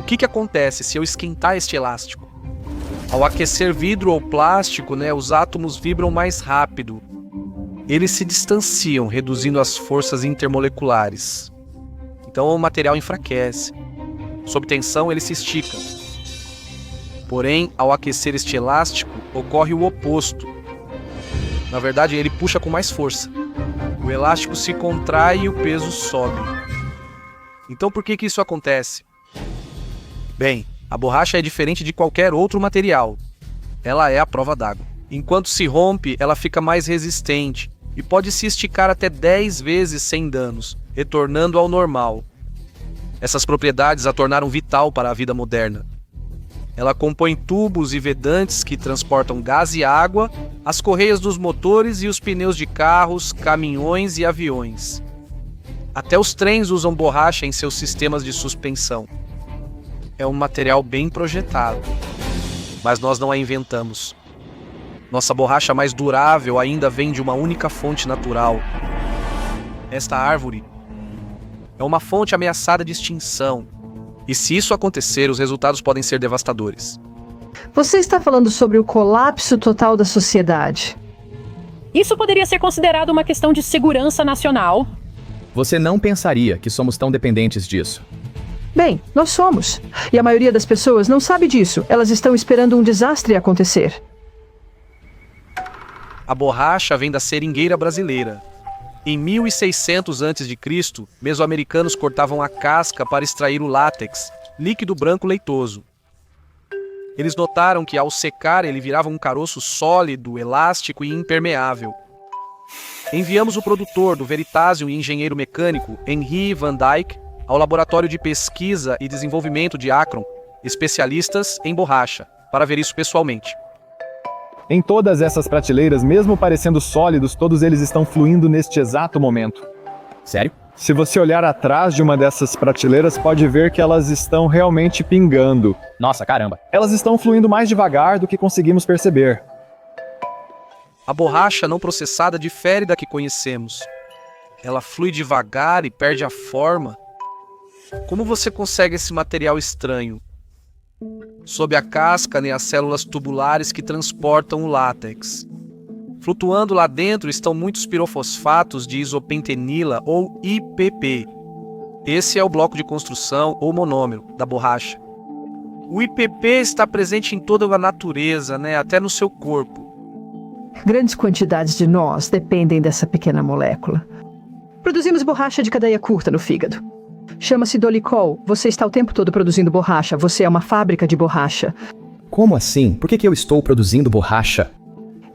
que acontece se eu esquentar este elástico? Ao aquecer vidro ou plástico, os átomos vibram mais rápido. Eles se distanciam, reduzindo as forças intermoleculares. Então o material enfraquece. Sob tensão, ele se estica. Porém, ao aquecer este elástico, ocorre o oposto. Na verdade, ele puxa com mais força. O elástico se contrai e o peso sobe. Então por que isso acontece? Bem, a borracha é diferente de qualquer outro material. Ela é a prova d'água. Enquanto se rompe, ela fica mais resistente e pode se esticar até 10 vezes sem danos, retornando ao normal. Essas propriedades a tornaram vital para a vida moderna. Ela compõe tubos e vedantes que transportam gás e água, as correias dos motores e os pneus de carros, caminhões e aviões. Até os trens usam borracha em seus sistemas de suspensão. É um material bem projetado, mas nós não a inventamos. Nossa borracha mais durável ainda vem de uma única fonte natural. Esta árvore é uma fonte ameaçada de extinção. E se isso acontecer, os resultados podem ser devastadores. Você está falando sobre o colapso total da sociedade. Isso poderia ser considerado uma questão de segurança nacional. Você não pensaria que somos tão dependentes disso. Bem, nós somos. E a maioria das pessoas não sabe disso. Elas estão esperando um desastre acontecer. A borracha vem da seringueira brasileira. Em 1600 a.C., mesoamericanos cortavam a casca para extrair o látex, líquido branco leitoso. Eles notaram que ao secar ele virava um caroço sólido, elástico e impermeável. Enviamos o produtor do Veritasium e engenheiro mecânico Henry Van Dyke ao Laboratório de Pesquisa e Desenvolvimento de Akron, especialistas em borracha, para ver isso pessoalmente. Em todas essas prateleiras, mesmo parecendo sólidos, todos eles estão fluindo neste exato momento. Sério? Se você olhar atrás de uma dessas prateleiras, pode ver que elas estão realmente pingando. Nossa, caramba. Elas estão fluindo mais devagar do que conseguimos perceber. A borracha não processada difere da que conhecemos. Ela flui devagar e perde a forma. Como você consegue esse material estranho? Sob a casca, as células tubulares que transportam o látex. Flutuando lá dentro estão muitos pirofosfatos de isopentenila ou IPP. Esse é o bloco de construção ou monômero da borracha. O IPP está presente em toda a natureza, até no seu corpo. Grandes quantidades de nós dependem dessa pequena molécula. Produzimos borracha de cadeia curta no fígado. Chama-se dolicol. Você está o tempo todo produzindo borracha. Você é uma fábrica de borracha. Como assim? Por que eu estou produzindo borracha?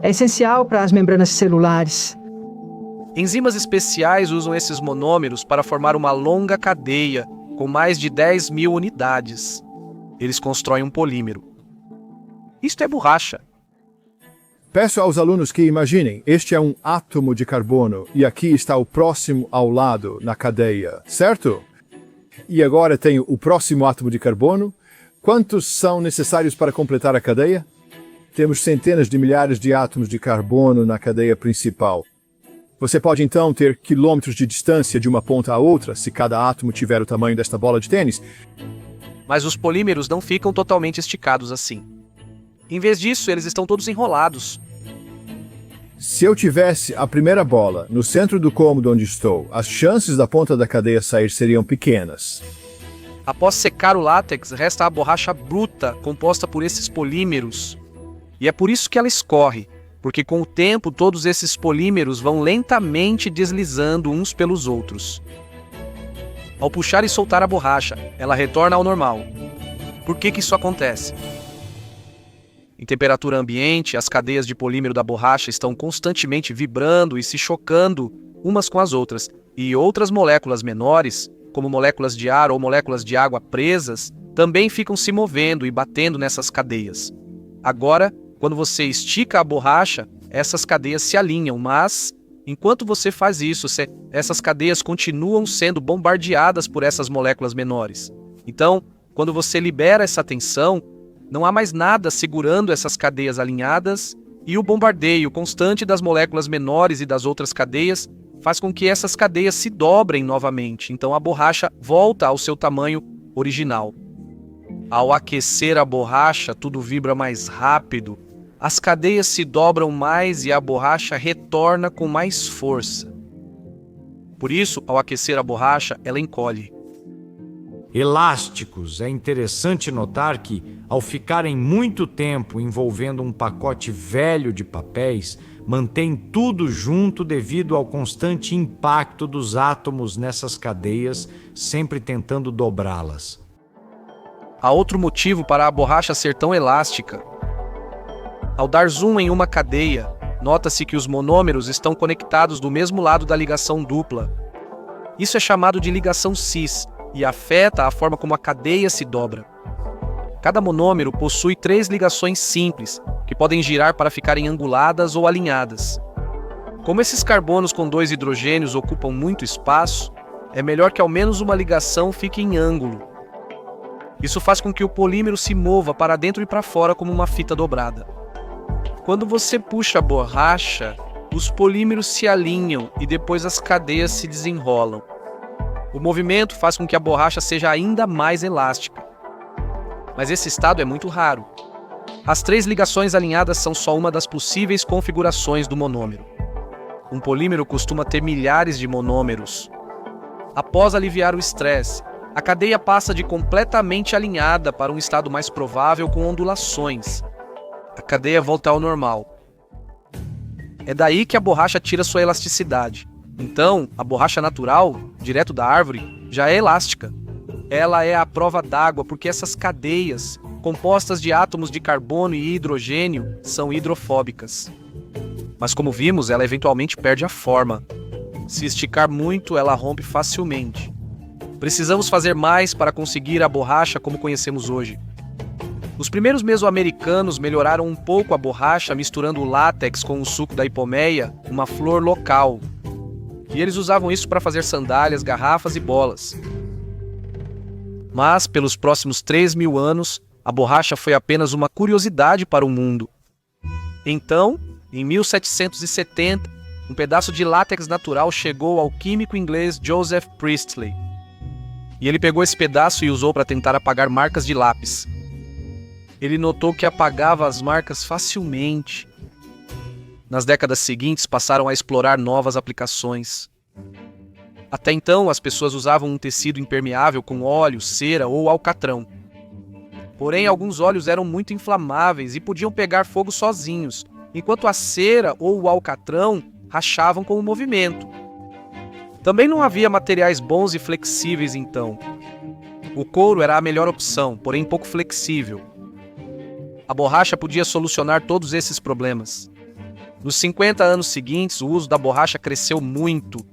É essencial para as membranas celulares. Enzimas especiais usam esses monômeros para formar uma longa cadeia com mais de 10.000 unidades. Eles constroem um polímero. Isto é borracha. Peço aos alunos que imaginem, este é um átomo de carbono e aqui está o próximo ao lado na cadeia, certo? E agora tenho o próximo átomo de carbono. Quantos são necessários para completar a cadeia? Temos centenas de milhares de átomos de carbono na cadeia principal. Você pode então ter quilômetros de distância de uma ponta a outra, se cada átomo tiver o tamanho desta bola de tênis. Mas os polímeros não ficam totalmente esticados assim. Em vez disso, eles estão todos enrolados. Se eu tivesse a primeira bola no centro do cômodo onde estou, as chances da ponta da cadeia sair seriam pequenas. Após secar o látex, resta a borracha bruta, composta por esses polímeros. E é por isso que ela escorre, porque com o tempo todos esses polímeros vão lentamente deslizando uns pelos outros. Ao puxar e soltar a borracha, ela retorna ao normal. Por que isso acontece? Em temperatura ambiente, as cadeias de polímero da borracha estão constantemente vibrando e se chocando umas com as outras, e outras moléculas menores, como moléculas de ar ou moléculas de água presas, também ficam se movendo e batendo nessas cadeias. Agora, quando você estica a borracha, essas cadeias se alinham, mas, enquanto você faz isso, essas cadeias continuam sendo bombardeadas por essas moléculas menores. Então, quando você libera essa tensão, não há mais nada segurando essas cadeias alinhadas e o bombardeio constante das moléculas menores e das outras cadeias faz com que essas cadeias se dobrem novamente. Então a borracha volta ao seu tamanho original. Ao aquecer a borracha, tudo vibra mais rápido, as cadeias se dobram mais e a borracha retorna com mais força. Por isso, ao aquecer a borracha, ela encolhe. Elásticos. É interessante notar que, ao ficarem muito tempo envolvendo um pacote velho de papéis, mantém tudo junto devido ao constante impacto dos átomos nessas cadeias, sempre tentando dobrá-las. Há outro motivo para a borracha ser tão elástica. Ao dar zoom em uma cadeia, nota-se que os monômeros estão conectados do mesmo lado da ligação dupla. Isso é chamado de ligação cis e afeta a forma como a cadeia se dobra. Cada monômero possui 3 ligações simples, que podem girar para ficarem anguladas ou alinhadas. Como esses carbonos com 2 hidrogênios ocupam muito espaço, é melhor que ao menos uma ligação fique em ângulo. Isso faz com que o polímero se mova para dentro e para fora como uma fita dobrada. Quando você puxa a borracha, os polímeros se alinham e depois as cadeias se desenrolam. O movimento faz com que a borracha seja ainda mais elástica. Mas esse estado é muito raro. As 3 ligações alinhadas são só uma das possíveis configurações do monômero. Um polímero costuma ter milhares de monômeros. Após aliviar o estresse, a cadeia passa de completamente alinhada para um estado mais provável com ondulações. A cadeia volta ao normal. É daí que a borracha tira sua elasticidade. Então, a borracha natural, direto da árvore, já é elástica. Ela é a prova d'água porque essas cadeias, compostas de átomos de carbono e hidrogênio, são hidrofóbicas. Mas como vimos, ela eventualmente perde a forma. Se esticar muito, ela rompe facilmente. Precisamos fazer mais para conseguir a borracha como conhecemos hoje. Os primeiros mesoamericanos melhoraram um pouco a borracha misturando o látex com o suco da hipomeia, uma flor local. E eles usavam isso para fazer sandálias, garrafas e bolas. Mas, pelos próximos 3.000 anos, a borracha foi apenas uma curiosidade para o mundo. Então, em 1770, um pedaço de látex natural chegou ao químico inglês Joseph Priestley. E ele pegou esse pedaço e usou para tentar apagar marcas de lápis. Ele notou que apagava as marcas facilmente. Nas décadas seguintes, passaram a explorar novas aplicações. Até então, as pessoas usavam um tecido impermeável com óleo, cera ou alcatrão. Porém, alguns óleos eram muito inflamáveis e podiam pegar fogo sozinhos, enquanto a cera ou o alcatrão rachavam com o movimento. Também não havia materiais bons e flexíveis então. O couro era a melhor opção, porém pouco flexível. A borracha podia solucionar todos esses problemas. Nos 50 anos seguintes, o uso da borracha cresceu muito.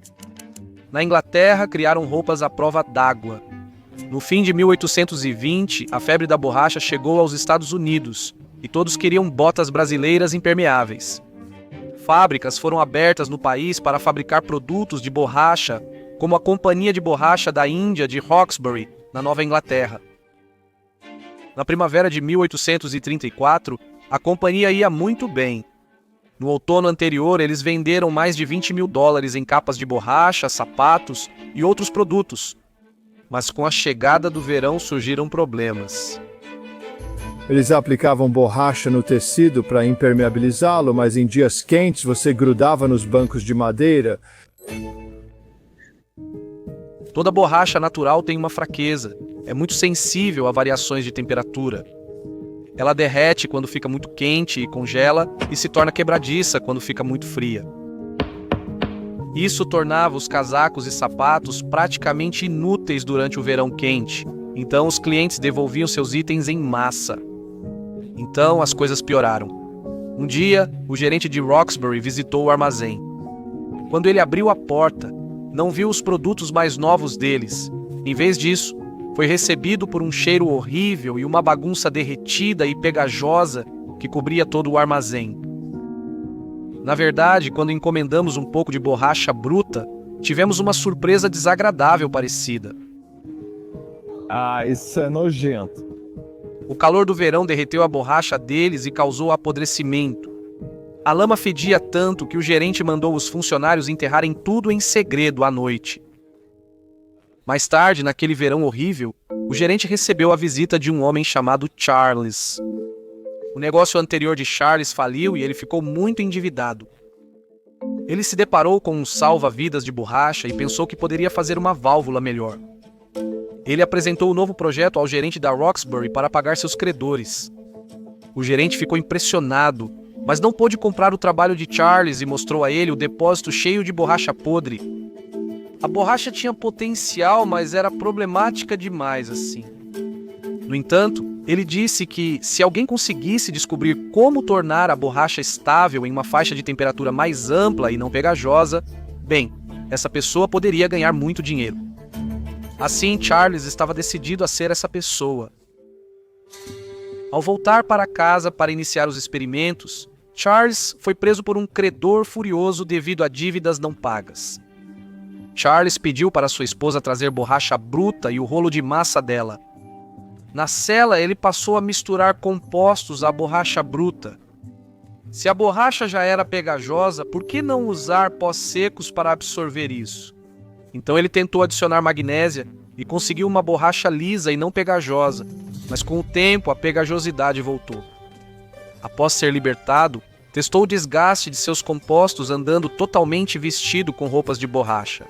Na Inglaterra, criaram roupas à prova d'água. No fim de 1820, a febre da borracha chegou aos Estados Unidos e todos queriam botas brasileiras impermeáveis. Fábricas foram abertas no país para fabricar produtos de borracha, como a Companhia de Borracha da Índia de Hawkesbury, na Nova Inglaterra. Na primavera de 1834, a companhia ia muito bem. No outono anterior, eles venderam mais de $20 mil em capas de borracha, sapatos e outros produtos. Mas com a chegada do verão surgiram problemas. Eles aplicavam borracha no tecido para impermeabilizá-lo, mas em dias quentes você grudava nos bancos de madeira. Toda borracha natural tem uma fraqueza. É muito sensível a variações de temperatura. Ela derrete quando fica muito quente e congela e se torna quebradiça quando fica muito fria. Isso tornava os casacos e sapatos praticamente inúteis durante o verão quente, então os clientes devolviam seus itens em massa. Então as coisas pioraram. Um dia, o gerente de Roxbury visitou o armazém. Quando ele abriu a porta, não viu os produtos mais novos deles. Em vez disso, foi recebido por um cheiro horrível e uma bagunça derretida e pegajosa que cobria todo o armazém. Na verdade, quando encomendamos um pouco de borracha bruta, tivemos uma surpresa desagradável parecida. Ah, isso é nojento. O calor do verão derreteu a borracha deles e causou apodrecimento. A lama fedia tanto que o gerente mandou os funcionários enterrarem tudo em segredo à noite. Mais tarde, naquele verão horrível, o gerente recebeu a visita de um homem chamado Charles. O negócio anterior de Charles faliu e ele ficou muito endividado. Ele se deparou com um salva-vidas de borracha e pensou que poderia fazer uma válvula melhor. Ele apresentou o novo projeto ao gerente da Roxbury para pagar seus credores. O gerente ficou impressionado, mas não pôde comprar o trabalho de Charles e mostrou a ele o depósito cheio de borracha podre. A borracha tinha potencial, mas era problemática demais assim. No entanto, ele disse que se alguém conseguisse descobrir como tornar a borracha estável em uma faixa de temperatura mais ampla e não pegajosa, bem, essa pessoa poderia ganhar muito dinheiro. Assim, Charles estava decidido a ser essa pessoa. Ao voltar para casa para iniciar os experimentos, Charles foi preso por um credor furioso devido a dívidas não pagas. Charles pediu para sua esposa trazer borracha bruta e o rolo de massa dela. Na cela, ele passou a misturar compostos à borracha bruta. Se a borracha já era pegajosa, por que não usar pós secos para absorver isso? Então ele tentou adicionar magnésia e conseguiu uma borracha lisa e não pegajosa, mas com o tempo a pegajosidade voltou. Após ser libertado, testou o desgaste de seus compostos andando totalmente vestido com roupas de borracha.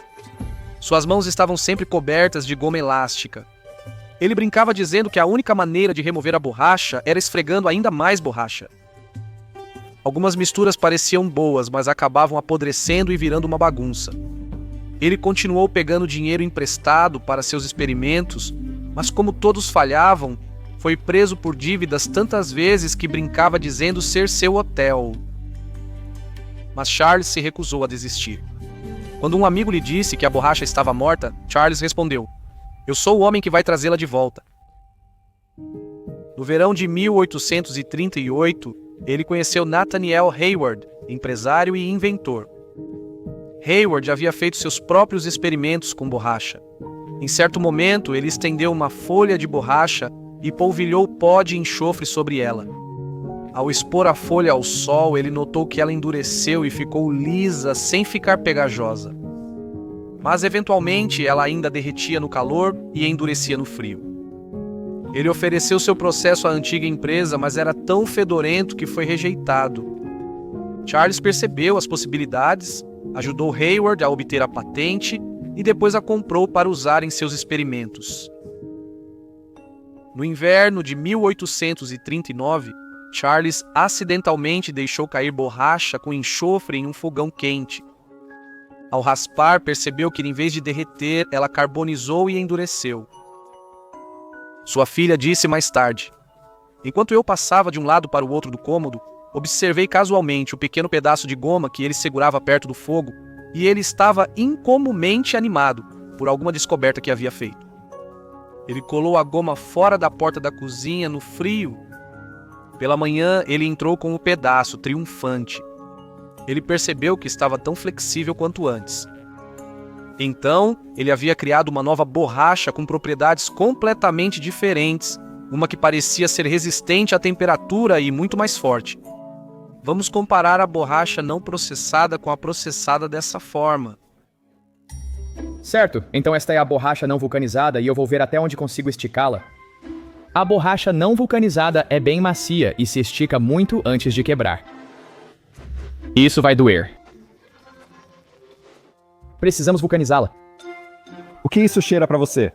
Suas mãos estavam sempre cobertas de goma elástica. Ele brincava dizendo que a única maneira de remover a borracha era esfregando ainda mais borracha. Algumas misturas pareciam boas, mas acabavam apodrecendo e virando uma bagunça. Ele continuou pegando dinheiro emprestado para seus experimentos, mas como todos falhavam, foi preso por dívidas tantas vezes que brincava dizendo ser seu hotel. Mas Charles se recusou a desistir. Quando um amigo lhe disse que a borracha estava morta, Charles respondeu: "Eu sou o homem que vai trazê-la de volta." No verão de 1838, ele conheceu Nathaniel Hayward, empresário e inventor. Hayward havia feito seus próprios experimentos com borracha. Em certo momento, ele estendeu uma folha de borracha e polvilhou pó de enxofre sobre ela. Ao expor a folha ao sol, ele notou que ela endureceu e ficou lisa, sem ficar pegajosa. Mas, eventualmente, ela ainda derretia no calor e endurecia no frio. Ele ofereceu seu processo à antiga empresa, mas era tão fedorento que foi rejeitado. Charles percebeu as possibilidades, ajudou Hayward a obter a patente e depois a comprou para usar em seus experimentos. No inverno de 1839, Charles acidentalmente deixou cair borracha com enxofre em um fogão quente. Ao raspar, percebeu que, em vez de derreter, ela carbonizou e endureceu. Sua filha disse mais tarde: "Enquanto eu passava de um lado para o outro do cômodo, observei casualmente o pequeno pedaço de goma que ele segurava perto do fogo, e ele estava incomumente animado por alguma descoberta que havia feito. Ele colou a goma fora da porta da cozinha no frio. Pela manhã, ele entrou com o pedaço, triunfante. Ele percebeu que estava tão flexível quanto antes. Então, ele havia criado uma nova borracha com propriedades completamente diferentes, uma que parecia ser resistente à temperatura e muito mais forte. Vamos comparar a borracha não processada com a processada dessa forma." Certo, então esta é a borracha não vulcanizada e eu vou ver até onde consigo esticá-la. A borracha não vulcanizada é bem macia e se estica muito antes de quebrar. Isso vai doer. Precisamos vulcanizá-la. O que isso cheira pra você?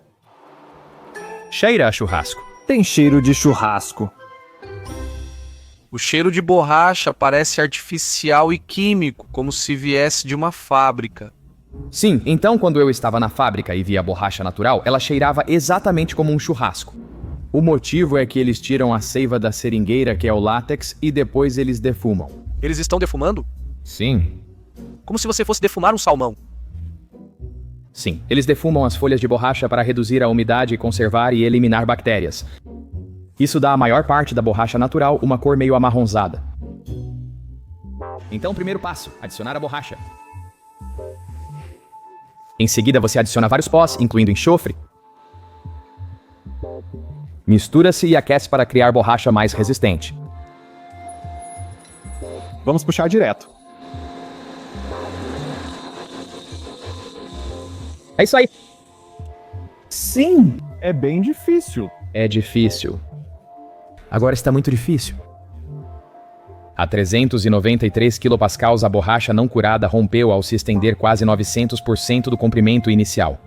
Cheira a churrasco. Tem cheiro de churrasco. O cheiro de borracha parece artificial e químico, como se viesse de uma fábrica. Sim, então quando eu estava na fábrica e vi a borracha natural, ela cheirava exatamente como um churrasco. O motivo é que eles tiram a seiva da seringueira, que é o látex, e depois eles defumam. Eles estão defumando? Sim. Como se você fosse defumar um salmão. Sim, eles defumam as folhas de borracha para reduzir a umidade, conservar e eliminar bactérias. Isso dá à maior parte da borracha natural uma cor meio amarronzada. Então, primeiro passo, adicionar a borracha. Em seguida, você adiciona vários pós, incluindo enxofre. Mistura-se e aquece para criar borracha mais resistente. Vamos puxar direto. É isso aí. Sim! É bem difícil. É difícil. Agora está muito difícil. A 393 kPa a borracha não curada rompeu ao se estender quase 900% do comprimento inicial.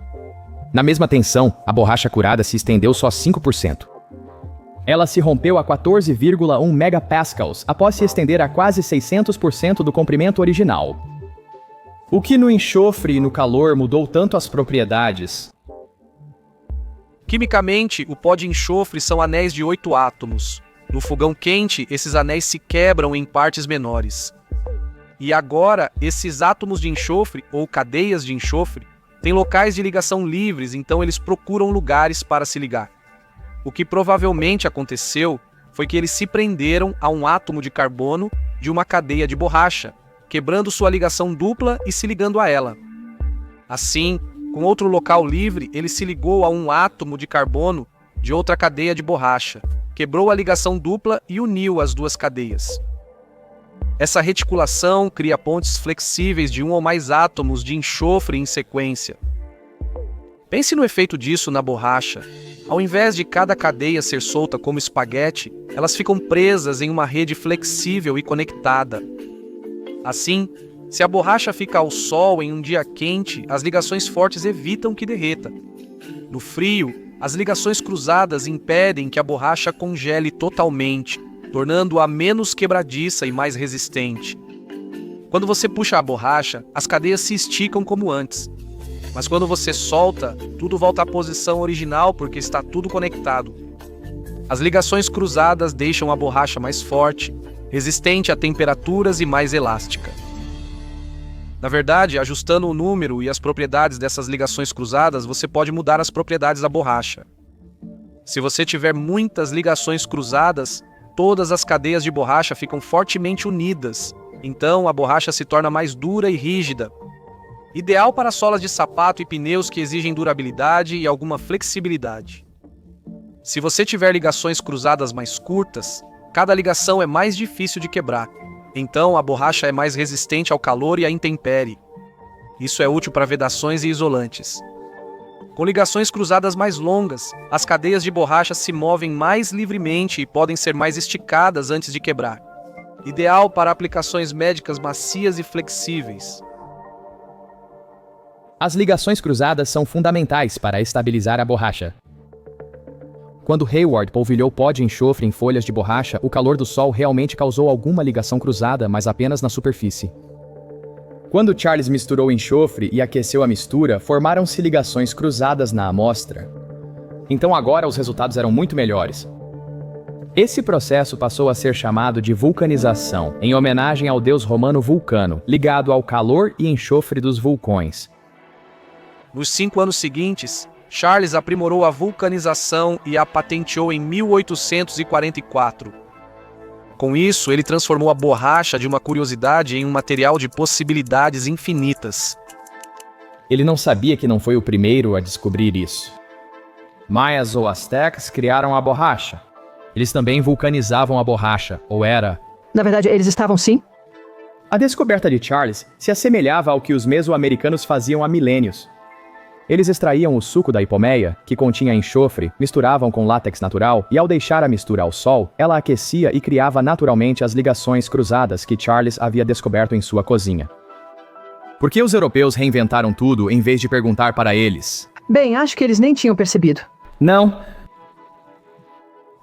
Na mesma tensão, a borracha curada se estendeu só 5%. Ela se rompeu a 14,1 megapascals após se estender a quase 600% do comprimento original. O que no enxofre e no calor mudou tanto as propriedades? Quimicamente, o pó de enxofre são anéis de 8 átomos. No fogão quente, esses anéis se quebram em partes menores. E agora, esses átomos de enxofre, ou cadeias de enxofre, têm locais de ligação livres, então eles procuram lugares para se ligar. O que provavelmente aconteceu foi que eles se prenderam a um átomo de carbono de uma cadeia de borracha, quebrando sua ligação dupla e se ligando a ela. Assim, com outro local livre, ele se ligou a um átomo de carbono de outra cadeia de borracha, quebrou a ligação dupla e uniu as duas cadeias. Essa reticulação cria pontes flexíveis de um ou mais átomos de enxofre em sequência. Pense no efeito disso na borracha. Ao invés de cada cadeia ser solta como espaguete, elas ficam presas em uma rede flexível e conectada. Assim, se a borracha fica ao sol em um dia quente, as ligações fortes evitam que derreta. No frio, as ligações cruzadas impedem que a borracha congele totalmente, tornando-a menos quebradiça e mais resistente. Quando você puxa a borracha, as cadeias se esticam como antes. Mas quando você solta, tudo volta à posição original porque está tudo conectado. As ligações cruzadas deixam a borracha mais forte, resistente a temperaturas e mais elástica. Na verdade, ajustando o número e as propriedades dessas ligações cruzadas, você pode mudar as propriedades da borracha. Se você tiver muitas ligações cruzadas, todas as cadeias de borracha ficam fortemente unidas, então a borracha se torna mais dura e rígida. Ideal para solas de sapato e pneus que exigem durabilidade e alguma flexibilidade. Se você tiver ligações cruzadas mais curtas, cada ligação é mais difícil de quebrar. Então, a borracha é mais resistente ao calor e à intempérie. Isso é útil para vedações e isolantes. Com ligações cruzadas mais longas, as cadeias de borracha se movem mais livremente e podem ser mais esticadas antes de quebrar. Ideal para aplicações médicas macias e flexíveis. As ligações cruzadas são fundamentais para estabilizar a borracha. Quando Hayward polvilhou pó de enxofre em folhas de borracha, o calor do sol realmente causou alguma ligação cruzada, mas apenas na superfície. Quando Charles misturou enxofre e aqueceu a mistura, formaram-se ligações cruzadas na amostra. Então agora os resultados eram muito melhores. Esse processo passou a ser chamado de vulcanização, em homenagem ao deus romano Vulcano, ligado ao calor e enxofre dos vulcões. Nos 5 anos seguintes, Charles aprimorou a vulcanização e a patenteou em 1844. Com isso, ele transformou a borracha de uma curiosidade em um material de possibilidades infinitas. Ele não sabia que não foi o primeiro a descobrir isso. Maias ou Aztecas criaram a borracha. Eles também vulcanizavam a borracha, ou era... Na verdade, eles estavam sim. A descoberta de Charles se assemelhava ao que os mesoamericanos faziam há milênios. Eles extraíam o suco da hipomeia, que continha enxofre, misturavam com látex natural e ao deixar a mistura ao sol, ela aquecia e criava naturalmente as ligações cruzadas que Charles havia descoberto em sua cozinha. Por que os europeus reinventaram tudo em vez de perguntar para eles? Bem, acho que eles nem tinham percebido. Não.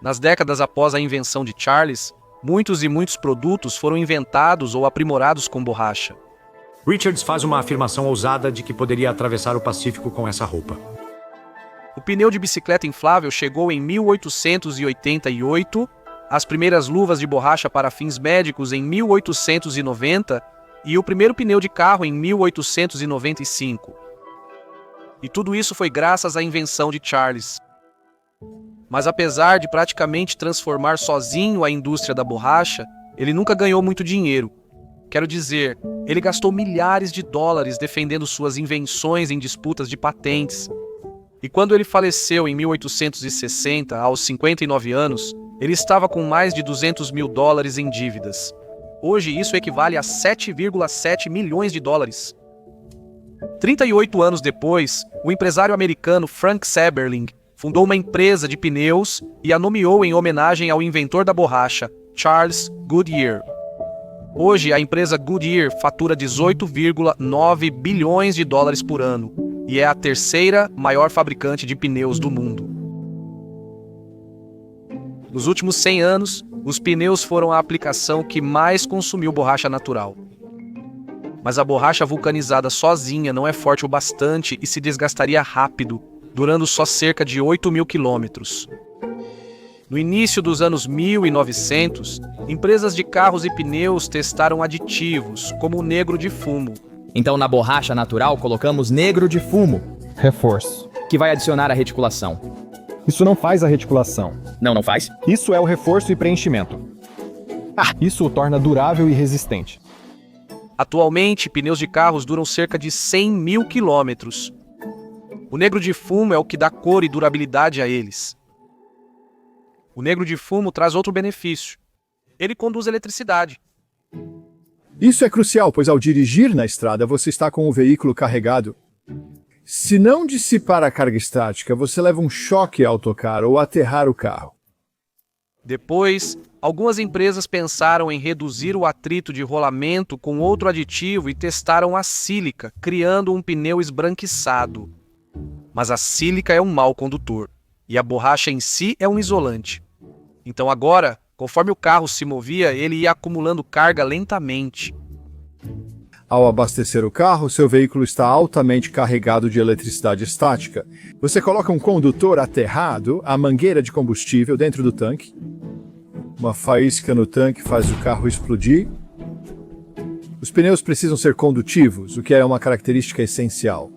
Nas décadas após a invenção de Charles, muitos produtos foram inventados ou aprimorados com borracha. Richards faz uma afirmação ousada de que poderia atravessar o Pacífico com essa roupa. O pneu de bicicleta inflável chegou em 1888, as primeiras luvas de borracha para fins médicos em 1890 e o primeiro pneu de carro em 1895. E tudo isso foi graças à invenção de Charles. Mas apesar de praticamente transformar sozinho a indústria da borracha, ele nunca ganhou muito dinheiro. Quero dizer, ele gastou milhares de dólares defendendo suas invenções em disputas de patentes. E quando ele faleceu em 1860, aos 59 anos, ele estava com mais de 200 mil dólares em dívidas. Hoje isso equivale a 7,7 milhões de dólares. 38 anos depois, o empresário americano Frank Seberling fundou uma empresa de pneus e a nomeou em homenagem ao inventor da borracha, Charles Goodyear. Hoje, a empresa Goodyear fatura 18,9 bilhões de dólares por ano e é a terceira maior fabricante de pneus do mundo. Nos últimos 100 anos, os pneus foram a aplicação que mais consumiu borracha natural. Mas a borracha vulcanizada sozinha não é forte o bastante e se desgastaria rápido, durando só cerca de 8.000 quilômetros. No início dos anos 1900, empresas de carros e pneus testaram aditivos, como o negro de fumo. Então, na borracha natural, colocamos negro de fumo, Reforço. que vai adicionar a reticulação. Isso não faz a reticulação. Não faz? Isso é o reforço e preenchimento. Isso o torna durável e resistente. Atualmente, pneus de carros duram cerca de 100.000 quilômetros. O negro de fumo é o que dá cor e durabilidade a eles. O negro de fumo traz outro benefício. Ele conduz eletricidade. Isso é crucial, pois ao dirigir na estrada você está com o veículo carregado. Se não dissipar a carga estática, você leva um choque ao tocar ou aterrar o carro. Depois, algumas empresas pensaram em reduzir o atrito de rolamento com outro aditivo e testaram a sílica, criando um pneu esbranquiçado. Mas a sílica é um mau condutor, e a borracha em si é um isolante. Então agora, conforme o carro se movia, ele ia acumulando carga lentamente. Ao abastecer o carro, seu veículo está altamente carregado de eletricidade estática. Você coloca um condutor aterrado, a mangueira de combustível dentro do tanque. Uma faísca no tanque faz o carro explodir. Os pneus precisam ser condutivos, o que é uma característica essencial.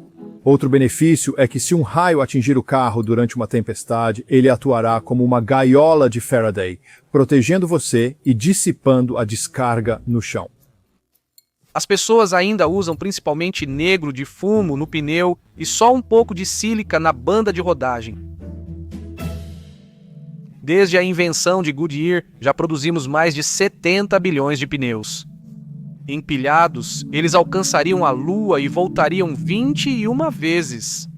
Outro benefício é que se um raio atingir o carro durante uma tempestade, ele atuará como uma gaiola de Faraday, protegendo você e dissipando a descarga no chão. As pessoas ainda usam principalmente negro de fumo no pneu e só um pouco de sílica na banda de rodagem. Desde a invenção de Goodyear, já produzimos mais de 70 bilhões de pneus. Empilhados, eles alcançariam a Lua e voltariam 21 vezes.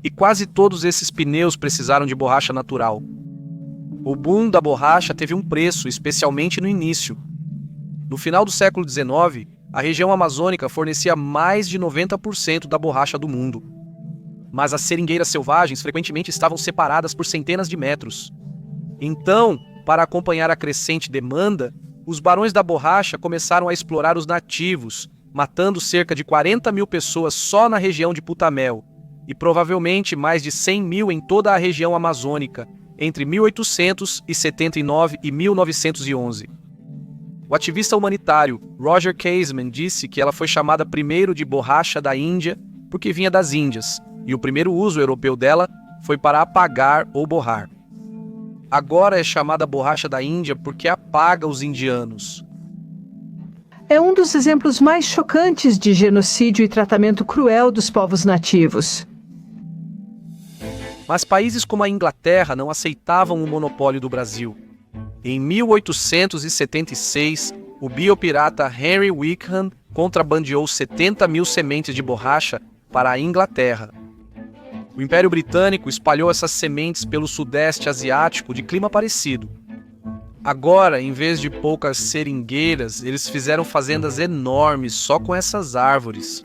E quase todos esses pneus precisaram de borracha natural. O boom da borracha teve um preço, especialmente no início. No final do século XIX, a região amazônica fornecia mais de 90% da borracha do mundo. Mas as seringueiras selvagens frequentemente estavam separadas por centenas de metros. Então, para acompanhar a crescente demanda, os barões da borracha começaram a explorar os nativos, matando cerca de 40.000 pessoas só na região de Putamel, e provavelmente mais de 100.000 em toda a região amazônica, entre 1879 e 1911. O ativista humanitário Roger Casement disse que ela foi chamada primeiro de borracha da Índia porque vinha das Índias, e o primeiro uso europeu dela foi para apagar ou borrar. Agora é chamada borracha da Índia porque apaga os indianos. É um dos exemplos mais chocantes de genocídio e tratamento cruel dos povos nativos. Mas países como a Inglaterra não aceitavam o monopólio do Brasil. Em 1876, o biopirata Henry Wickham contrabandeou 70.000 sementes de borracha para a Inglaterra. O Império Britânico espalhou essas sementes pelo Sudeste Asiático de clima parecido. Agora, em vez de poucas seringueiras, eles fizeram fazendas enormes só com essas árvores.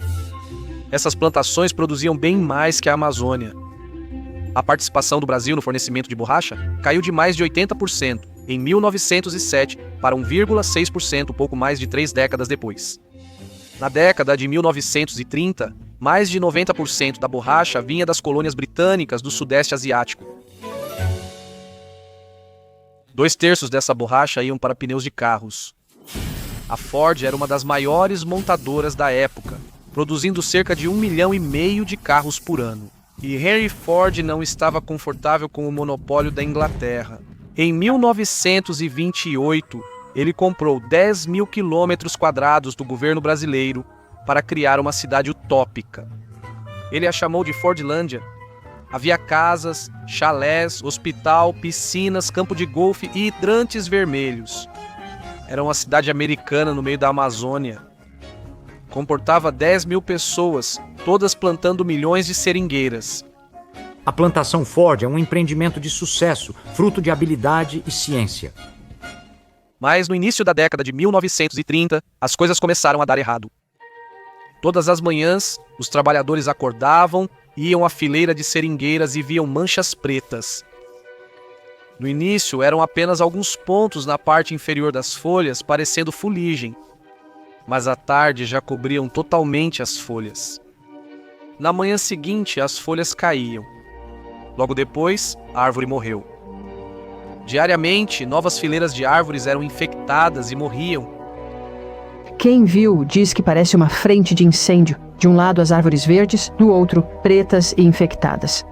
Essas plantações produziam bem mais que a Amazônia. A participação do Brasil no fornecimento de borracha caiu de mais de 80% em 1907 para 1,6% pouco mais de 3 décadas depois. Na década de 1930, mais de 90% da borracha vinha das colônias britânicas do Sudeste Asiático. 2/3 dessa borracha iam para pneus de carros. A Ford era uma das maiores montadoras da época, produzindo cerca de 1,5 milhão de carros por ano. E Henry Ford não estava confortável com o monopólio da Inglaterra. Em 1928, ele comprou 10.000 quilômetros quadrados do governo brasileiro para criar uma cidade utópica. Ele a chamou de Fordlândia. Havia casas, chalés, hospital, piscinas, campo de golfe e hidrantes vermelhos. Era uma cidade americana no meio da Amazônia. Comportava 10.000 pessoas, todas plantando milhões de seringueiras. A plantação Ford é um empreendimento de sucesso, fruto de habilidade e ciência. Mas no início da década de 1930, as coisas começaram a dar errado. Todas as manhãs, os trabalhadores acordavam, iam à fileira de seringueiras e viam manchas pretas. No início, eram apenas alguns pontos na parte inferior das folhas, parecendo fuligem. Mas à tarde já cobriam totalmente as folhas. Na manhã seguinte, as folhas caíam. Logo depois, a árvore morreu. Diariamente, novas fileiras de árvores eram infectadas e morriam. Quem viu diz que parece uma frente de incêndio. De um lado as árvores verdes, do outro pretas e infectadas.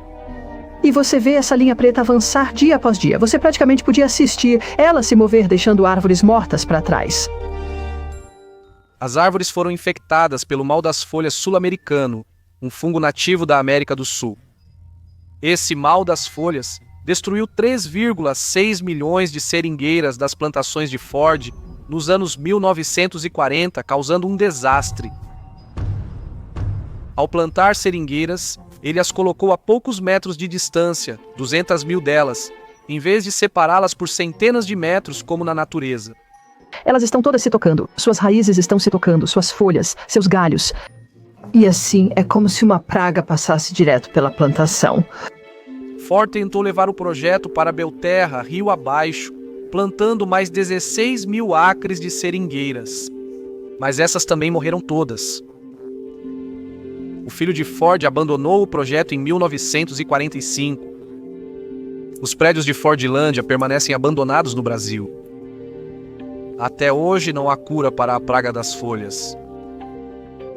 E você vê essa linha preta avançar dia após dia. Você praticamente podia assistir ela se mover, deixando árvores mortas para trás. As árvores foram infectadas pelo mal das folhas sul-americano, um fungo nativo da América do Sul. Esse mal das folhas destruiu 3,6 milhões de seringueiras das plantações de Ford nos anos 1940, causando um desastre. Ao plantar seringueiras, ele as colocou a poucos metros de distância, 200 mil delas, em vez de separá-las por centenas de metros como na natureza. Elas estão todas se tocando, suas raízes estão se tocando, suas folhas, seus galhos. E assim, é como se uma praga passasse direto pela plantação. Ford tentou levar o projeto para Belterra, rio abaixo, plantando mais 16 mil acres de seringueiras. Mas essas também morreram todas. O filho de Ford abandonou o projeto em 1945. Os prédios de Fordlândia permanecem abandonados no Brasil. Até hoje não há cura para a praga das folhas.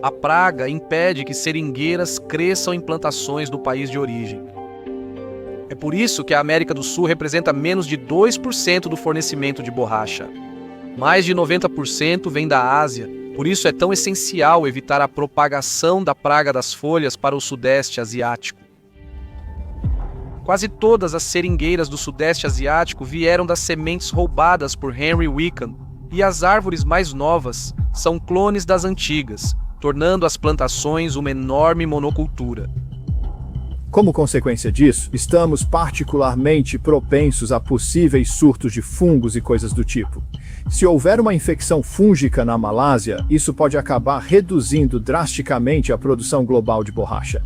A praga impede que seringueiras cresçam em plantações do país de origem. É por isso que a América do Sul representa menos de 2% do fornecimento de borracha. Mais de 90% vem da Ásia, por isso é tão essencial evitar a propagação da praga das folhas para o Sudeste Asiático. Quase todas as seringueiras do Sudeste Asiático vieram das sementes roubadas por Henry Wickham, e as árvores mais novas são clones das antigas, tornando as plantações uma enorme monocultura. Como consequência disso, estamos particularmente propensos a possíveis surtos de fungos e coisas do tipo. Se houver uma infecção fúngica na Malásia, isso pode acabar reduzindo drasticamente a produção global de borracha.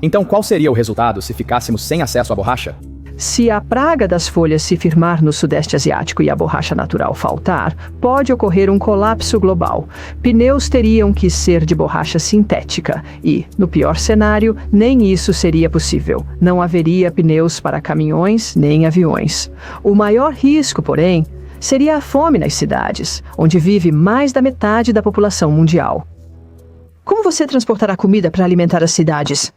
Então qual seria o resultado se ficássemos sem acesso à borracha? Se a praga das folhas se firmar no Sudeste Asiático e a borracha natural faltar, pode ocorrer um colapso global. Pneus teriam que ser de borracha sintética e, no pior cenário, nem isso seria possível. Não haveria pneus para caminhões nem aviões. O maior risco, porém, seria a fome nas cidades, onde vive mais da metade da população mundial. Como você transportará comida para alimentar as cidades?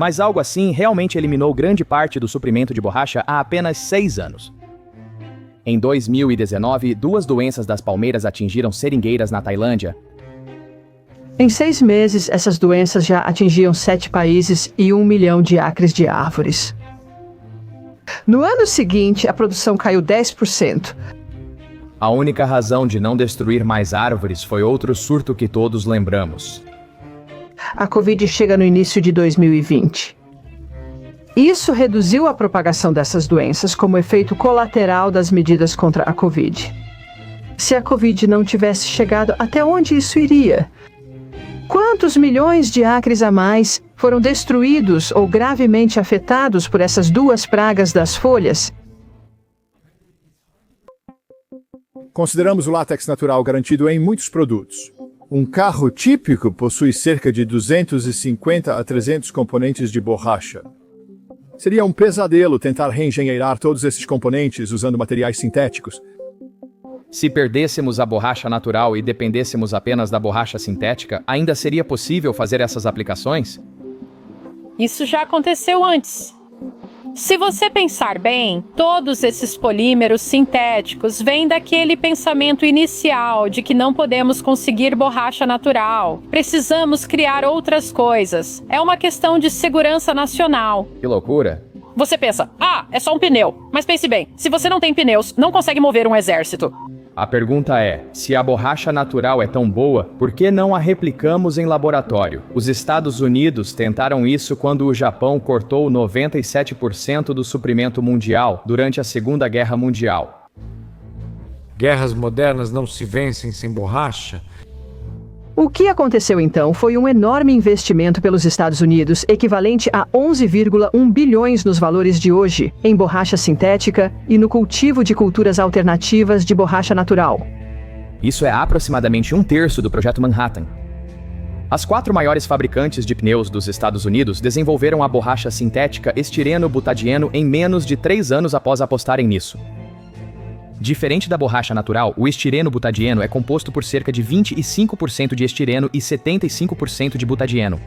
Mas algo assim realmente eliminou grande parte do suprimento de borracha há apenas 6 anos. Em 2019, 2 doenças das palmeiras atingiram seringueiras na Tailândia. Em 6 meses, essas doenças já atingiam 7 países e 1 milhão de acres de árvores. No ano seguinte, a produção caiu 10%. A única razão de não destruir mais árvores foi outro surto que todos lembramos. A Covid chega no início de 2020. Isso reduziu a propagação dessas doenças como efeito colateral das medidas contra a Covid. Se a Covid não tivesse chegado, até onde isso iria? Quantos milhões de acres a mais foram destruídos ou gravemente afetados por essas 2 pragas das folhas? Consideramos o látex natural garantido em muitos produtos. Um carro típico possui cerca de 250 a 300 componentes de borracha. Seria um pesadelo tentar reengenheirar todos esses componentes usando materiais sintéticos. Se perdêssemos a borracha natural e dependêssemos apenas da borracha sintética, ainda seria possível fazer essas aplicações? Isso já aconteceu antes. Se você pensar bem, todos esses polímeros sintéticos vêm daquele pensamento inicial de que não podemos conseguir borracha natural. Precisamos criar outras coisas. É uma questão de segurança nacional. Que loucura! Você pensa, é só um pneu. Mas pense bem, se você não tem pneus, não consegue mover um exército. A pergunta é, se a borracha natural é tão boa, por que não a replicamos em laboratório? Os Estados Unidos tentaram isso quando o Japão cortou 97% do suprimento mundial durante a Segunda Guerra Mundial. Guerras modernas não se vencem sem borracha? O que aconteceu então foi um enorme investimento pelos Estados Unidos, equivalente a 11,1 bilhões nos valores de hoje, em borracha sintética e no cultivo de culturas alternativas de borracha natural. Isso é aproximadamente 1/3 do Projeto Manhattan. As 4 maiores fabricantes de pneus dos Estados Unidos desenvolveram a borracha sintética estireno-butadieno em menos de 3 anos após apostarem nisso. Diferente da borracha natural, o estireno-butadieno é composto por cerca de 25% de estireno e 75% de butadieno.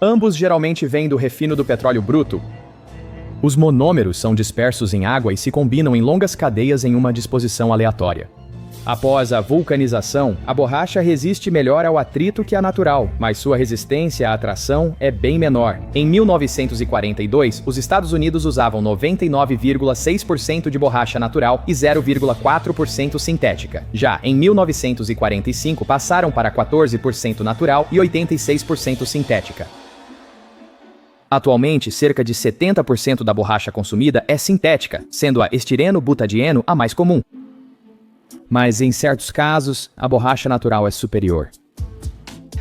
Ambos geralmente vêm do refino do petróleo bruto. Os monômeros são dispersos em água e se combinam em longas cadeias em uma disposição aleatória. Após a vulcanização, a borracha resiste melhor ao atrito que a natural, mas sua resistência à atração é bem menor. Em 1942, os Estados Unidos usavam 99,6% de borracha natural e 0,4% sintética. Já em 1945, passaram para 14% natural e 86% sintética. Atualmente, cerca de 70% da borracha consumida é sintética, sendo a estireno-butadieno a mais comum. Mas, em certos casos, a borracha natural é superior.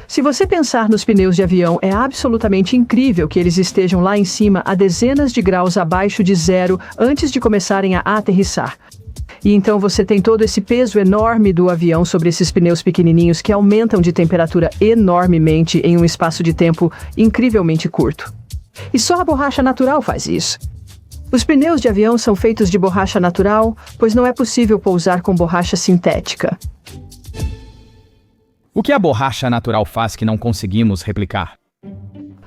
Se você pensar nos pneus de avião, é absolutamente incrível que eles estejam lá em cima a dezenas de graus abaixo de zero antes de começarem a aterrissar. E então você tem todo esse peso enorme do avião sobre esses pneus pequenininhos que aumentam de temperatura enormemente em um espaço de tempo incrivelmente curto. E só a borracha natural faz isso. Os pneus de avião são feitos de borracha natural, pois não é possível pousar com borracha sintética. O que a borracha natural faz que não conseguimos replicar?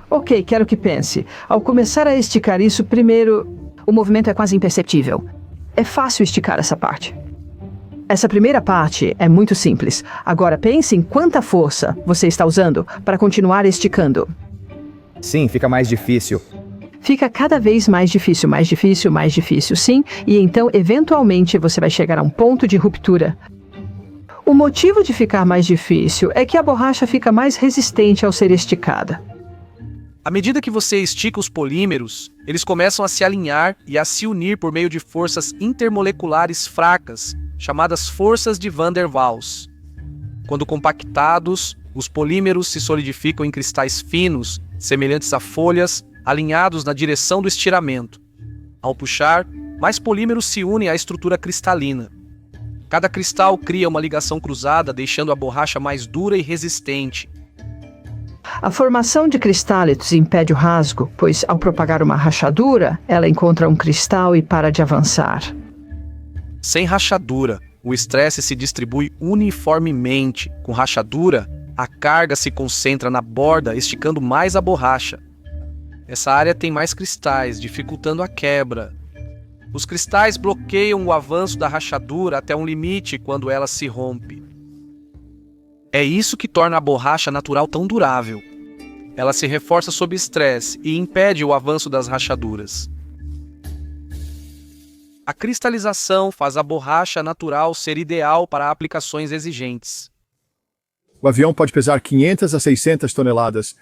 Ok, quero que pense. Ao começar a esticar isso, primeiro, o movimento é quase imperceptível. É fácil esticar essa parte. Essa primeira parte é muito simples. Agora pense em quanta força você está usando para continuar esticando. Sim, fica mais difícil. Fica cada vez mais difícil, sim, e então, eventualmente, você vai chegar a um ponto de ruptura. O motivo de ficar mais difícil é que a borracha fica mais resistente ao ser esticada. À medida que você estica os polímeros, eles começam a se alinhar e a se unir por meio de forças intermoleculares fracas, chamadas forças de Van der Waals. Quando compactados, os polímeros se solidificam em cristais finos, semelhantes a folhas, alinhados na direção do estiramento. Ao puxar, mais polímeros se unem à estrutura cristalina. Cada cristal cria uma ligação cruzada, deixando a borracha mais dura e resistente. A formação de cristálitos impede o rasgo, pois ao propagar uma rachadura, ela encontra um cristal e para de avançar. Sem rachadura, o estresse se distribui uniformemente. Com rachadura, a carga se concentra na borda, esticando mais a borracha. Essa área tem mais cristais, dificultando a quebra. Os cristais bloqueiam o avanço da rachadura até um limite quando ela se rompe. É isso que torna a borracha natural tão durável. Ela se reforça sob estresse e impede o avanço das rachaduras. A cristalização faz a borracha natural ser ideal para aplicações exigentes. O avião pode pesar 500 a 600 toneladas.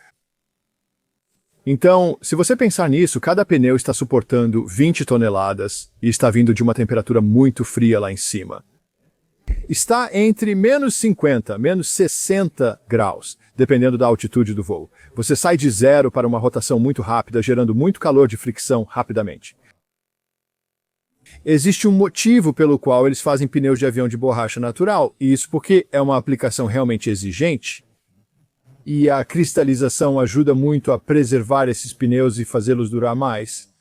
Então, se você pensar nisso, cada pneu está suportando 20 toneladas e está vindo de uma temperatura muito fria lá em cima. Está entre menos 50, menos 60 graus, dependendo da altitude do voo. Você sai de zero para uma rotação muito rápida, gerando muito calor de fricção rapidamente. Existe um motivo pelo qual eles fazem pneus de avião de borracha natural, e isso porque é uma aplicação realmente exigente. E a cristalização ajuda muito a preservar esses pneus e fazê-los durar mais.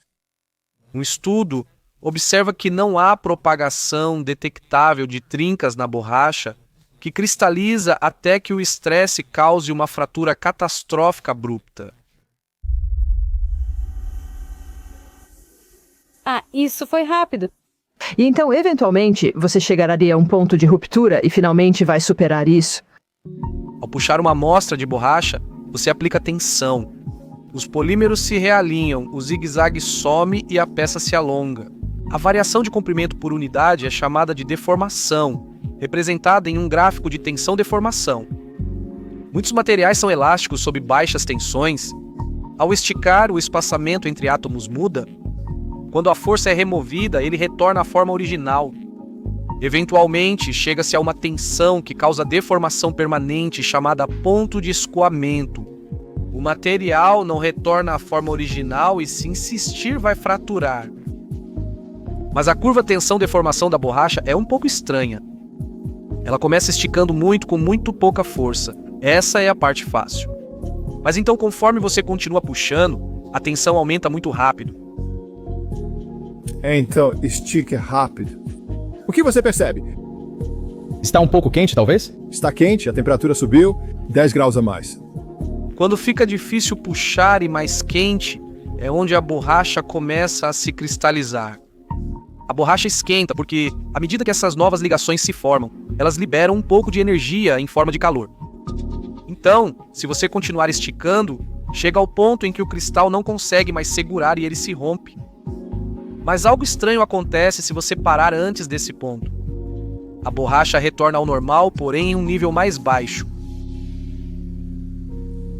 Um estudo observa que não há propagação detectável de trincas na borracha, que cristaliza até que o estresse cause uma fratura catastrófica abrupta. Ah, isso foi rápido. E então, eventualmente, você chegaria a um ponto de ruptura e finalmente vai superar isso. Ao puxar uma amostra de borracha, você aplica tensão. Os polímeros se realinham, o zigue-zague some e a peça se alonga. A variação de comprimento por unidade é chamada de deformação. representada em um gráfico de tensão-deformação. Muitos materiais são elásticos sob baixas tensões. Ao esticar, o espaçamento entre átomos muda. Quando a força é removida, ele retorna à forma original. Eventualmente, chega-se a uma tensão que causa deformação permanente chamada ponto de escoamento. O material não retorna à forma original e, se insistir, vai fraturar. Mas a curva tensão-deformação da borracha é um pouco estranha. Ela começa esticando muito com muito pouca força. Essa é a parte fácil. Mas então, conforme você continua puxando, a tensão aumenta muito rápido. Então, estique rápido. O que você percebe? Está um pouco quente, talvez? Está quente, a temperatura subiu 10 graus a mais. Quando fica difícil puxar e mais quente, é onde a borracha começa a se cristalizar. A borracha esquenta porque, à medida que essas novas ligações se formam, elas liberam um pouco de energia em forma de calor. Então, se você continuar esticando, chega ao ponto em que o cristal não consegue mais segurar e ele se rompe. Mas algo estranho acontece se você parar antes desse ponto. A borracha retorna ao normal, porém em um nível mais baixo.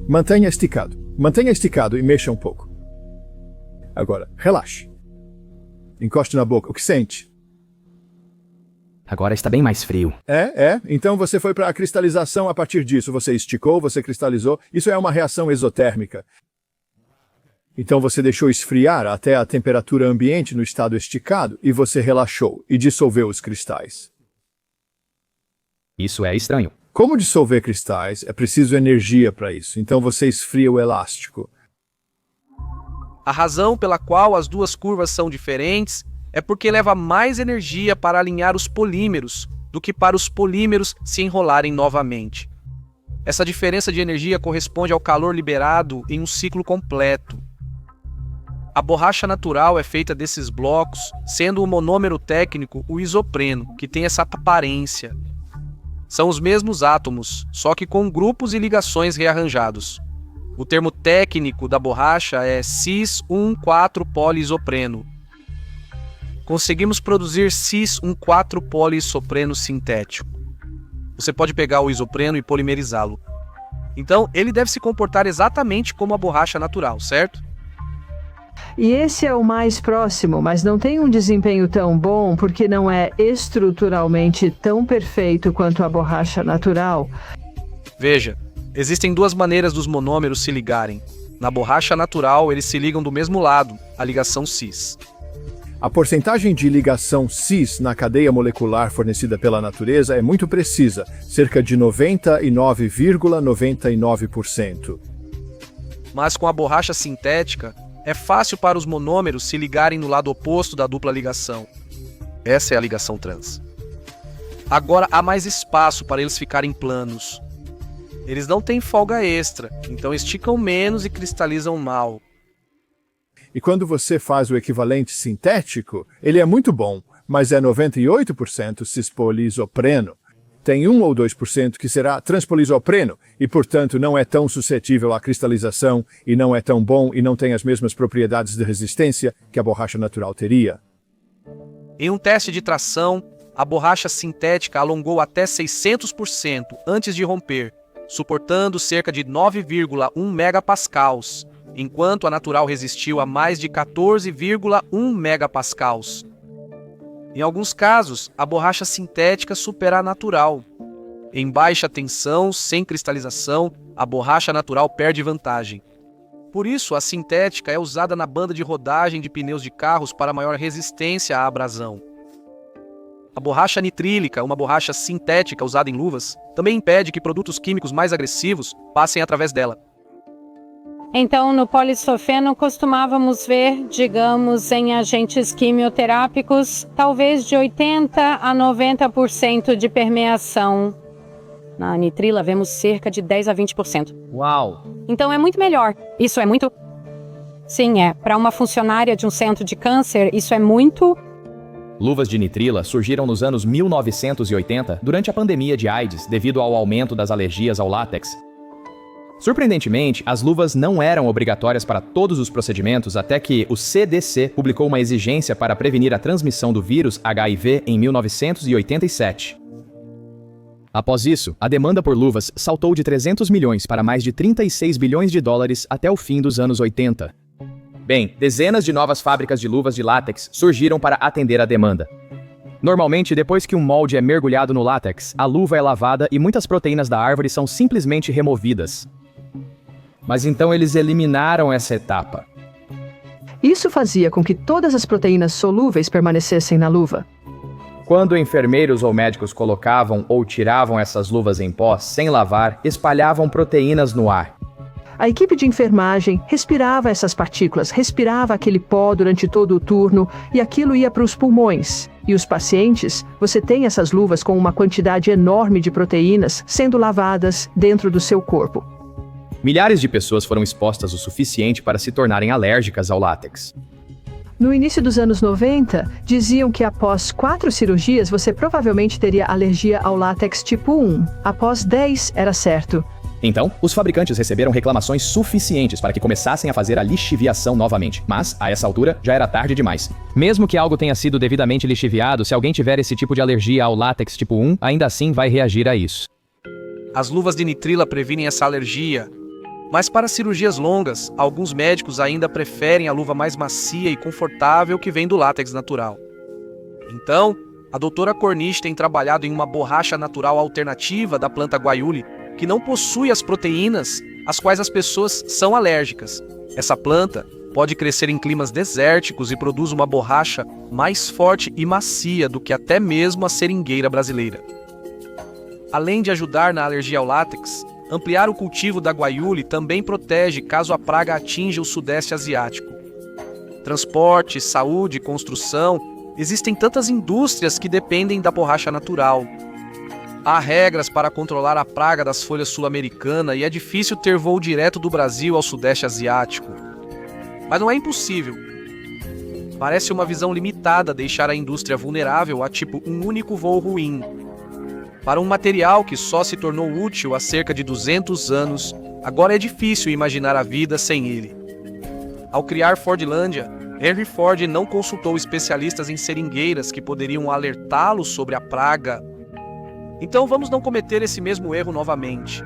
Mantenha esticado e mexa um pouco. Agora, relaxe. Encoste na boca. O que sente? Agora está bem mais frio. Então você foi para a cristalização a partir disso. Você esticou, você cristalizou. Isso é uma reação exotérmica. Então você deixou esfriar até a temperatura ambiente no estado esticado e você relaxou e dissolveu os cristais. Isso é estranho. Como dissolver cristais? É preciso energia para isso. Então você esfria o elástico. A razão pela qual as duas curvas são diferentes é porque leva mais energia para alinhar os polímeros do que para os polímeros se enrolarem novamente. Essa diferença de energia corresponde ao calor liberado em um ciclo completo. A borracha natural é feita desses blocos, sendo o monômero técnico o isopreno, que tem essa aparência. São os mesmos átomos, só que com grupos e ligações rearranjados. O termo técnico da borracha é cis-1,4-poliisopreno. Conseguimos produzir cis-1,4-poliisopreno sintético. Você pode pegar o isopreno e polimerizá-lo. Então, ele deve se comportar exatamente como a borracha natural, certo? E esse é o mais próximo, mas não tem um desempenho tão bom porque não é estruturalmente tão perfeito quanto a borracha natural. Veja, existem duas maneiras dos monômeros se ligarem. Na borracha natural, eles se ligam do mesmo lado, a ligação cis. A porcentagem de ligação cis na cadeia molecular fornecida pela natureza é muito precisa, cerca de 99,99%. Mas com a borracha sintética, é fácil para os monômeros se ligarem no lado oposto da dupla ligação. Essa é a ligação trans. Agora há mais espaço para eles ficarem planos. Eles não têm folga extra, então esticam menos e cristalizam mal. E quando você faz o equivalente sintético, ele é muito bom, mas é 98% cispoliisopreno. Tem 1 ou 2% que será transpoliisopreno e, portanto, não é tão suscetível à cristalização e não é tão bom e não tem as mesmas propriedades de resistência que a borracha natural teria. Em um teste de tração, a borracha sintética alongou até 600% antes de romper, suportando cerca de 9,1 megapascals, enquanto a natural resistiu a mais de 14,1 megapascals. Em alguns casos, a borracha sintética supera a natural. Em baixa tensão, sem cristalização, a borracha natural perde vantagem. Por isso, a sintética é usada na banda de rodagem de pneus de carros para maior resistência à abrasão. A borracha nitrílica, uma borracha sintética usada em luvas, também impede que produtos químicos mais agressivos passem através dela. Então, no polissofeno costumávamos ver, digamos, em agentes quimioterápicos, talvez de 80% a 90% de permeação. Na nitrila vemos cerca de 10% a 20%. Uau! Então é muito melhor. Isso é muito... Sim, é. Para uma funcionária de um centro de câncer, isso é muito... Luvas de nitrila surgiram nos anos 1980 durante a pandemia de AIDS devido ao aumento das alergias ao látex. Surpreendentemente, as luvas não eram obrigatórias para todos os procedimentos até que o CDC publicou uma exigência para prevenir a transmissão do vírus HIV em 1987. Após isso, a demanda por luvas saltou de 300 milhões para mais de 36 bilhões de dólares até o fim dos anos 80. Bem, dezenas de novas fábricas de luvas de látex surgiram para atender a demanda. Normalmente, depois que um molde é mergulhado no látex, a luva é lavada e muitas proteínas da árvore são simplesmente removidas. Mas então eles eliminaram essa etapa. Isso fazia com que todas as proteínas solúveis permanecessem na luva. Quando enfermeiros ou médicos colocavam ou tiravam essas luvas em pó sem lavar, espalhavam proteínas no ar. A equipe de enfermagem respirava essas partículas, respirava aquele pó durante todo o turno e aquilo ia para os pulmões. E os pacientes, você tem essas luvas com uma quantidade enorme de proteínas sendo lavadas dentro do seu corpo. Milhares de pessoas foram expostas o suficiente para se tornarem alérgicas ao látex. No início dos anos 90, diziam que após 4 cirurgias você provavelmente teria alergia ao látex tipo 1. Após 10, era certo. Então, os fabricantes receberam reclamações suficientes para que começassem a fazer a lixiviação novamente. Mas, a essa altura, já era tarde demais. Mesmo que algo tenha sido devidamente lixiviado, se alguém tiver esse tipo de alergia ao látex tipo 1, ainda assim vai reagir a isso. As luvas de nitrila previnem essa alergia, mas para cirurgias longas, alguns médicos ainda preferem a luva mais macia e confortável que vem do látex natural. Então, a doutora Cornish tem trabalhado em uma borracha natural alternativa da planta guaiúli, que não possui as proteínas às quais as pessoas são alérgicas. Essa planta pode crescer em climas desérticos e produz uma borracha mais forte e macia do que até mesmo a seringueira brasileira. Além de ajudar na alergia ao látex, ampliar o cultivo da guaiúli também protege caso a praga atinja o sudeste asiático. Transporte, saúde, construção, existem tantas indústrias que dependem da borracha natural. Há regras para controlar a praga das folhas sul-americana e é difícil ter voo direto do Brasil ao sudeste asiático. Mas não é impossível. Parece uma visão limitada deixar a indústria vulnerável a tipo um único voo ruim. Para um material que só se tornou útil há cerca de 200 anos, agora é difícil imaginar a vida sem ele. Ao criar Fordlândia, Henry Ford não consultou especialistas em seringueiras que poderiam alertá-lo sobre a praga. Então vamos não cometer esse mesmo erro novamente.